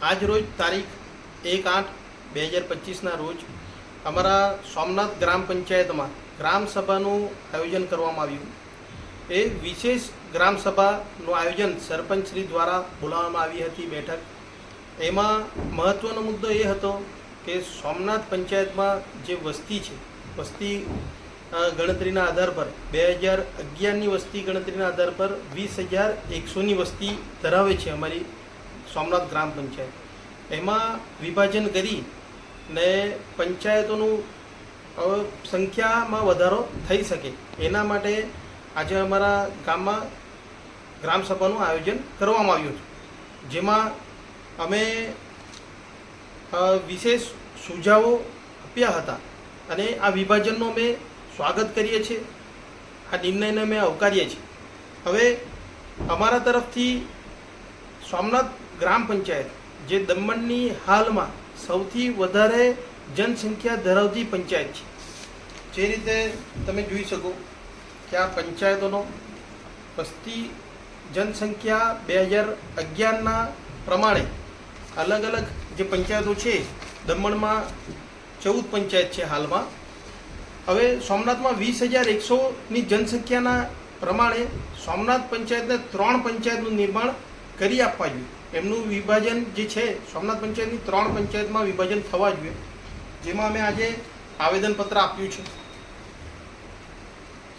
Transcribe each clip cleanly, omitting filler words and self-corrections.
આજ રોજ તારીખ 1/8/2025ના રોજ અમારા સોમનાથ ગ્રામ પંચાયતમાં ગ્રામસભાનું આયોજન કરવામાં આવ્યું. એ વિશેષ ગ્રામસભાનું આયોજન સરપંચશ્રી દ્વારા બોલાવવામાં આવી હતી બેઠક. એમાં મહત્ત્વનો મુદ્દો એ હતો કે સોમનાથ પંચાયતમાં જે વસ્તી છે, વસ્તી ગણતરીના આધાર પર 2011ની વસ્તી ગણતરીના આધાર પર 20,100ની વસ્તી ધરાવે છે અમારી સોમનાથ ગ્રામ પંચાયત. એમાં વિભાજન કરી ને પંચાયતોનું સંખ્યામાં વધારો થઈ શકે એના માટે આજે અમારા ગામમાં ગ્રામસભાનું આયોજન કરવામાં આવ્યું હતું, જેમાં અમે વિશેષ સુઝાવો આપ્યા હતા અને આ વિભાજનનો અમે સ્વાગત કરીએ છીએ. આ નિર્ણયને અમે આવકારીએ છીએ. હવે અમારા તરફથી સોમનાથ ગ્રામ પંચાયત જે દમણની હાલમાં સૌથી વધારે જનસંખ્યા ધરાવતી પંચાયત છે, જે રીતે તમે જોઈ શકો કે આ પંચાયતોનો વસ્તી જનસંખ્યા 2011ના પ્રમાણે અલગ અલગ જે પંચાયતો છે, દમણમાં 14 પંચાયત છે હાલમાં. હવે સોમનાથમાં 20,100ની જનસંખ્યાના પ્રમાણે સોમનાથ પંચાયતને 3 પંચાયતનું નિર્માણ કરી આપવા જોઈએ. એમનું વિભાજન જે છે સોમનાથ પંચાયતની 3 પંચાયતમાં વિભાજન થવા જોઈએ, જેમાં અમે આજે આવેદનપત્ર આપ્યું છે,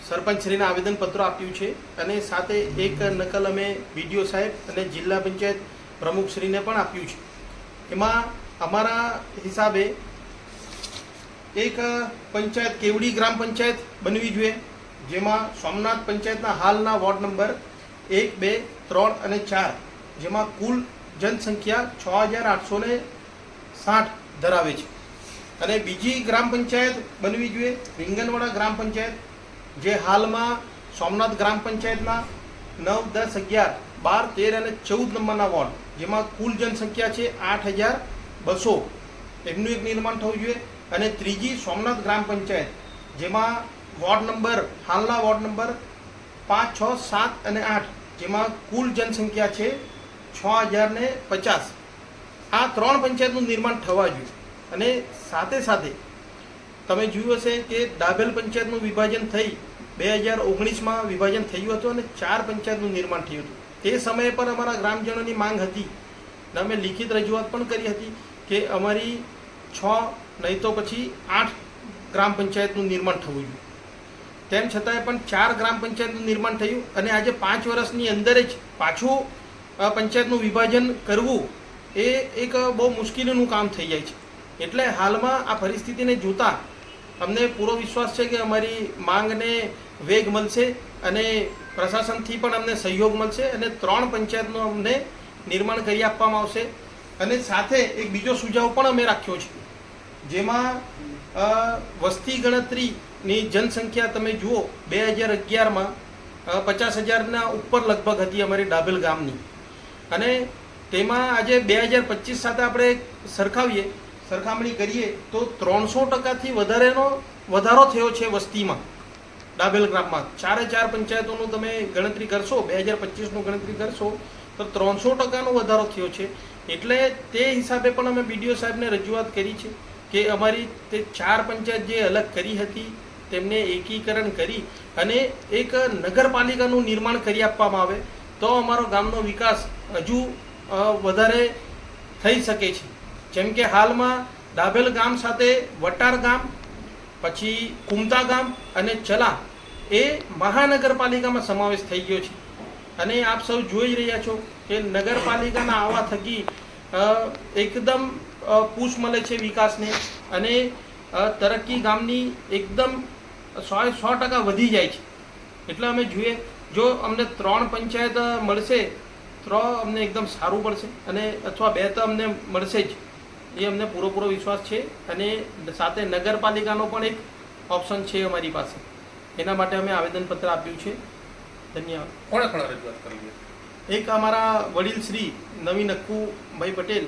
સરપંચશ્રીને આવેદનપત્ર આપ્યું છે અને સાથે એક નકલ અમે BDO સાહેબ અને જિલ્લા પંચાયત પ્રમુખશ્રીને પણ આપ્યું છે. એમાં અમારા હિસાબે એક પંચાયત કેવડી ગ્રામ પંચાયત બનવી જોઈએ, જેમાં સોમનાથ પંચાયતના હાલના વોર્ડ નંબર 1, 2, 3 અને 4, જેમાં કુલ જનસંખ્યા 6,860 ધરાવે છે. અને બીજી ગ્રામ પંચાયત બનવી જોઈએ રીંગણવાડા ગ્રામ પંચાયત, જે હાલમાં સોમનાથ ગ્રામ પંચાયતના 9, 10, 11, 12, 13 અને 14 નંબરના વોર્ડ, જેમાં કુલ જનસંખ્યા છે 8,200, એમનું એક નિર્માણ થવું જોઈએ. અને ત્રીજી સોમનાથ ગ્રામ પંચાયત, જેમાં વોર્ડ નંબર હાલના વોર્ડ નંબર 5, 6, 7 અને 8, જેમાં કુલ જનસંખ્યા છે 6,050. આ 3 પંચાયતનું નિર્માણ થવા જોઈએ. અને સાથે સાથે તમે જોયું હશે કે ડાભેલ પંચાયતનું વિભાજન થઈ 2019માં વિભાજન થયું હતું અને 4 પંચાયતનું નિર્માણ થયું હતું. તે સમયે પણ અમારા ગ્રામજનોની માંગ હતી અને અમે લિખિત રજૂઆત પણ કરી હતી કે અમારી 6 નહીં તો પછી 8 ગ્રામ પંચાયતનું નિર્માણ થવું જોઈએ. તેમ છતાંય પણ 4 ગ્રામ પંચાયતનું નિર્માણ થયું અને આજે 5 વર્ષની અંદર જ પાછું પંચાયતનું વિભાજન કરવું એ એક બહુ મુશ્કેલીનું કામ થઈ જાય છે. એટલે હાલમાં આ પરિસ્થિતિને જોતાં અમને પૂરો વિશ્વાસ છે કે અમારી માંગને વેગ મળશે અને પ્રશાસનથી પણ અમને સહયોગ મળશે અને 3 પંચાયતનું અમને નિર્માણ કરી આપવામાં આવશે. અને સાથે એક બીજો સુઝાવ પણ અમે રાખ્યો છે, જેમાં વસ્તી ગણતરીની જનસંખ્યા તમે જુઓ 2011માં 50,000ના ઉપર લગભગ હતી અમારી ડાભેલ ગામની, અને તેમાં આજે 2025 સાથે આપણે સરખામણી કરીએ તો 300%થી વધારો થયો છે વસ્તીમાં ડાભેલ ગ્રામમાં. 4 પંચાયતોનું તમે ગણતરી કરશો, 2025નું ગણતરી કરશો તો 300%નો વધારો થયો છે. એટલે તે હિસાબે પણ અમે BDO સાહેબને રજૂઆત કરી છે કે અમારી તે 4 પંચાયત જે અલગ કરી હતી તેમને એકીકરણ કરી અને એક નગરપાલિકાનું નિર્માણ કરી આપવામાં આવે તો અમારો ગામનો વિકાસ હજુ વધારે થઈ શકે છે. જેમ કે હાલમાં ડાભેલ ગામ સાથે વટાર ગામ, પછી કુમતા ગામ અને ચલા એ મહાનગરપાલિકામાં સમાવેશ થઈ ગયો છે. અને આપ સૌ જોઈ જ રહ્યા છો કે નગરપાલિકાના આવવા થકી એકદમ પુશ મળે છે વિકાસને અને તરક્કી ગામની એકદમ 100% વધી જાય છે. એટલે અમે જોઈએ જો અમને 3 પંચાયત મળશે તો અમને એકદમ સારું પડશે અને અથવા 2 તો અમને મળશે જ, એ અમને પૂરો વિશ્વાસ છે. અને સાથે નગરપાલિકાનો પણ એક ઓપ્શન છે અમારી પાસે, એના માટે અમે આવેદનપત્ર આપ્યું છે. ધન્યવાદ. કોણે રજૂઆત કરી? એક અમારા વડીલ શ્રી નવીન અક્કુભાઈ પટેલ,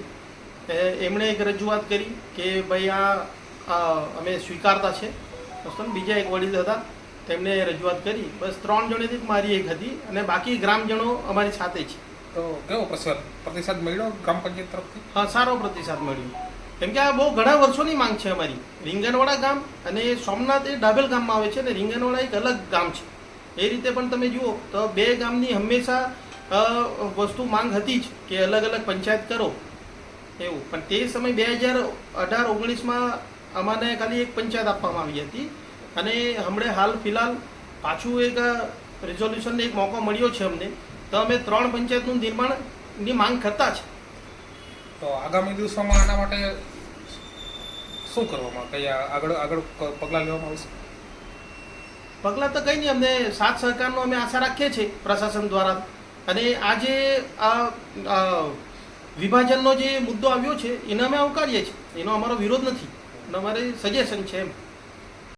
એમણે એક રજૂઆત કરી કે ભાઈ આ અમે સ્વીકારતા છે. બીજા એક વડીલ હતા તેમણે રજૂઆત કરી. બસ 3 જણેથી મારી એક હતી અને બાકી ગ્રામજનો અમારી સાથે છે. તો કેવો પ્રતિસાદ મળ્યો ગ્રામ પંચાયત તરફથી? હા, સારો પ્રતિસાદ મળ્યો. કેમ કે આ બહુ ઘણા વર્ષોની માંગ છે અમારી. રીંગણવાડા ગામ અને સોમનાથ એ ડાભેલ ગામમાં આવે છે, અને રીંગણવાડા એક અલગ ગામ છે. એ રીતે પણ તમે જુઓ તો બે ગામની હંમેશા વસ્તુ માંગ હતી જ કે અલગ અલગ પંચાયત કરો એવું. પણ તે સમય 2018-19માં અમાને ખાલી એક પંચાયત આપવામાં આવી હતી, અને હમણાં હાલ ફિલહાલ પાછું એક રિઝોલ્યુશનને એક મોકો મળ્યો છે અમને, તો અમે 3 પંચાયતનું નિર્માણની માંગ કરતા છે. તો આગામી દિવસોમાં આના માટે શું કરવામાં, કયા આગળ પગલાં લેવામાં આવશે? પગલાં તો કંઈ નહીં, અમને સાથ સહકારનો અમે આશા રાખીએ છીએ પ્રશાસન દ્વારા. અને આ જે વિભાજનનો જે મુદ્દો આવ્યો છે એને અમે આવકારીએ છીએ, એનો અમારો વિરોધ નથી, અને અમારે સજેશન છે એમ.